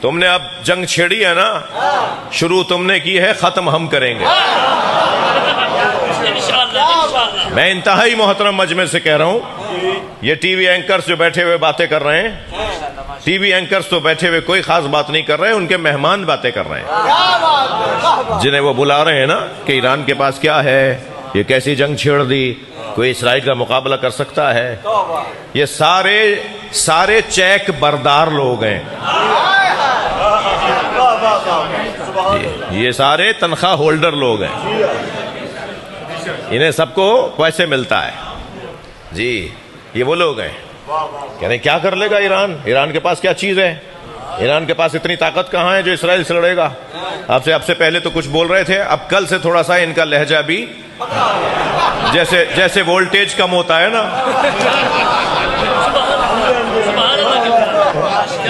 تم نے اب جنگ چھیڑی ہے نا، شروع تم نے کی ہے، ختم ہم کریں گے۔ میں انتہائی محترم مجمع سے کہہ رہا ہوں، یہ ٹی وی اینکرز جو بیٹھے ہوئے باتیں کر رہے ہیں، ٹی وی اینکرز تو بیٹھے ہوئے کوئی خاص بات نہیں کر رہے ہیں، ان کے مہمان باتیں کر رہے ہیں، جنہیں وہ بلا رہے ہیں نا کہ ایران کے پاس کیا ہے، یہ کیسی جنگ چھیڑ دی، کوئی اسرائیل کا مقابلہ کر سکتا ہے۔ یہ سارے چیک بردار لوگ ہیں، یہ سارے تنخواہ ہولڈر لوگ ہیں، انہیں سب کو پیسے ملتا ہے جی، یہ وہ لوگ ہیں۔ کہہ رہے ہیں کیا کر لے گا ایران، ایران کے پاس کیا چیز ہے، ایران کے پاس اتنی طاقت کہاں ہے جو اسرائیل سے لڑے گا۔ آپ سے پہلے تو کچھ بول رہے تھے، اب کل سے تھوڑا سا ان کا لہجہ بھی جیسے وولٹیج کم ہوتا ہے نا،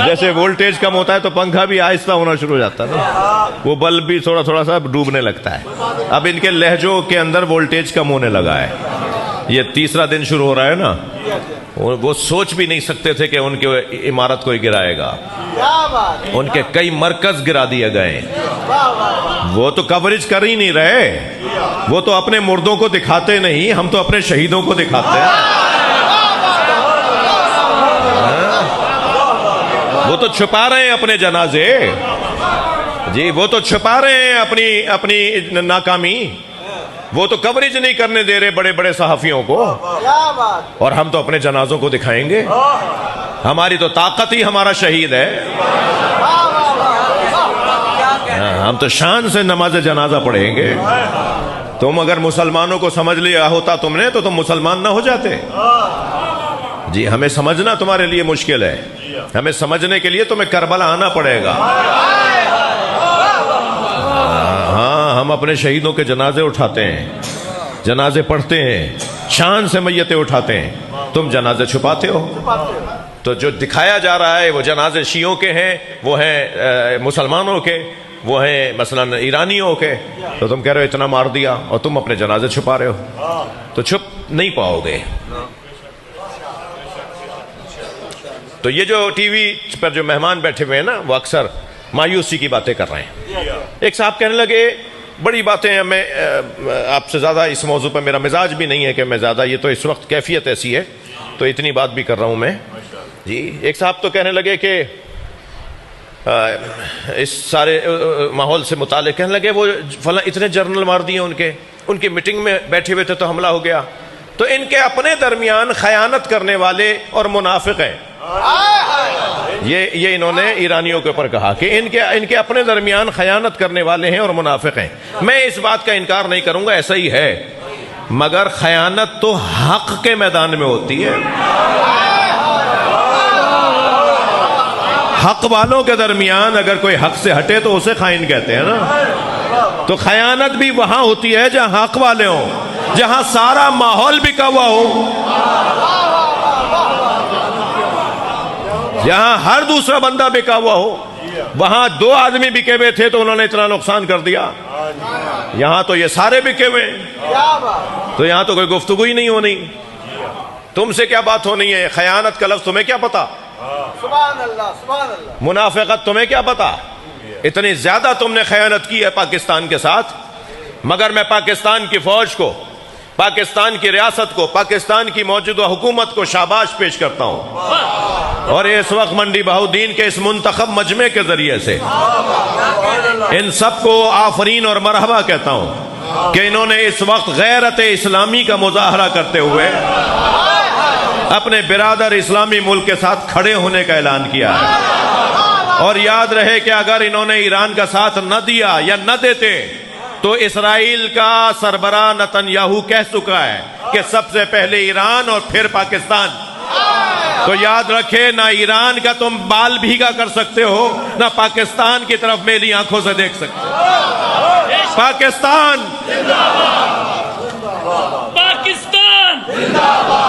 جیسے وولٹیج کم ہوتا ہے تو پنکھا بھی آہستہ ہونا شروع ہو جاتا ہے نا، وہ بلب بھی تھوڑا سا ڈوبنے لگتا ہے۔ اب ان کے لہجوں کے اندر وولٹیج کم ہونے لگا ہے، یہ تیسرا دن شروع ہو رہا ہے نا، وہ سوچ بھی نہیں سکتے تھے کہ ان کے عمارت کوئی گرائے گا، ان کے کئی مرکز گرا دیے گئے، وہ تو کوریج کر ہی نہیں رہے، وہ تو اپنے مردوں کو دکھاتے نہیں، ہم تو اپنے شہیدوں کو دکھاتے ہیں۔ وہ تو چھپا رہے ہیں اپنے جنازے جی، وہ تو چھپا رہے ہیں اپنی ناکامی، وہ تو کوریج نہیں کرنے دے رہے بڑے بڑے صحافیوں کو، اور ہم تو اپنے جنازوں کو دکھائیں گے۔ ہماری تو طاقت ہی ہمارا شہید ہے، ہم تو شان سے نماز جنازہ پڑھیں گے۔ تم اگر مسلمانوں کو سمجھ لیا ہوتا تم نے تو تم مسلمان نہ ہو جاتے جی، ہمیں سمجھنا تمہارے لیے مشکل ہے، ہمیں سمجھنے کے لیے تمہیں کربلا آنا پڑے گا۔ ہاں، ہم اپنے شہیدوں کے جنازے اٹھاتے ہیں، جنازے پڑھتے ہیں، شان سے میتیں اٹھاتے ہیں، تم جنازے چھپاتے ہو۔ تو جو دکھایا جا رہا ہے وہ جنازے شیعوں کے ہیں، وہ ہیں مسلمانوں کے، وہ ہیں مثلا ایرانیوں کے، تو تم کہہ رہے ہو اتنا مار دیا اور تم اپنے جنازے چھپا رہے ہو، تو چھپ نہیں پاؤ گے۔ تو یہ جو ٹی وی پر جو مہمان بیٹھے ہوئے ہیں نا، وہ اکثر مایوسی کی باتیں کر رہے ہیں۔ ایک صاحب کہنے لگے بڑی باتیں ہیں، میں آپ سے زیادہ اس موضوع پہ میرا مزاج بھی نہیں ہے کہ میں زیادہ، یہ تو اس وقت کیفیت ایسی ہے تو اتنی بات بھی کر رہا ہوں میں جی۔ ایک صاحب تو کہنے لگے کہ اس سارے ماحول سے متعلق کہنے لگے وہ فلاں اتنے جرنل مار دیے، ان کی میٹنگ میں بیٹھے ہوئے تھے تو حملہ ہو گیا، تو ان کے اپنے درمیان خیانت کرنے والے اور منافق ہیں۔ یہ انہوں نے ایرانیوں کے اوپر کہا کہ ان کے اپنے درمیان خیانت کرنے والے ہیں اور منافق ہیں۔ میں اس بات کا انکار نہیں کروں گا، ایسا ہی ہے، مگر خیانت تو حق کے میدان میں ہوتی ہے، حق والوں کے درمیان اگر کوئی حق سے ہٹے تو اسے خائن کہتے ہیں نا۔ تو خیانت بھی وہاں ہوتی ہے جہاں حق والے ہوں، جہاں سارا ماحول بکا ہوا ہو، جہاں ہر دوسرا بندہ بکا ہوا ہو۔ وہاں 2 آدمی بکے ہوئے تھے تو انہوں نے اتنا نقصان کر دیا، یہاں تو یہ سارے بکے ہوئے ہیں، تو یہاں تو کوئی گفتگو ہی نہیں ہونی۔ تم سے کیا بات ہونی ہے؟ خیانت کا لفظ تمہیں کیا پتا؟ سبحان اللہ، سبحان اللہ۔ منافقت تمہیں کیا پتا؟ اتنی زیادہ تم نے خیانت کی ہے پاکستان کے ساتھ، مگر میں پاکستان کی فوج کو، پاکستان کی ریاست کو، پاکستان کی موجودہ حکومت کو شاباش پیش کرتا ہوں، اور اس وقت منڈی بہاؤدین کے اس منتخب مجمع کے ذریعے سے ان سب کو آفرین اور مرحبا کہتا ہوں کہ انہوں نے اس وقت غیرت اسلامی کا مظاہرہ کرتے ہوئے اپنے برادر اسلامی ملک کے ساتھ کھڑے ہونے کا اعلان کیا ہے۔ اور یاد رہے کہ اگر انہوں نے ایران کا ساتھ نہ دیا یا نہ دیتے تو اسرائیل کا سربراہ نتن یاہو کہہ چکا ہے کہ سب سے پہلے ایران اور پھر پاکستان۔ تو یاد رکھے، نہ ایران کا تم بال بھیگا کر سکتے ہو، نہ پاکستان کی طرف میری آنکھوں سے دیکھ سکتے ہو۔ پاکستان زندہ باد، پاکستان زندہ باد۔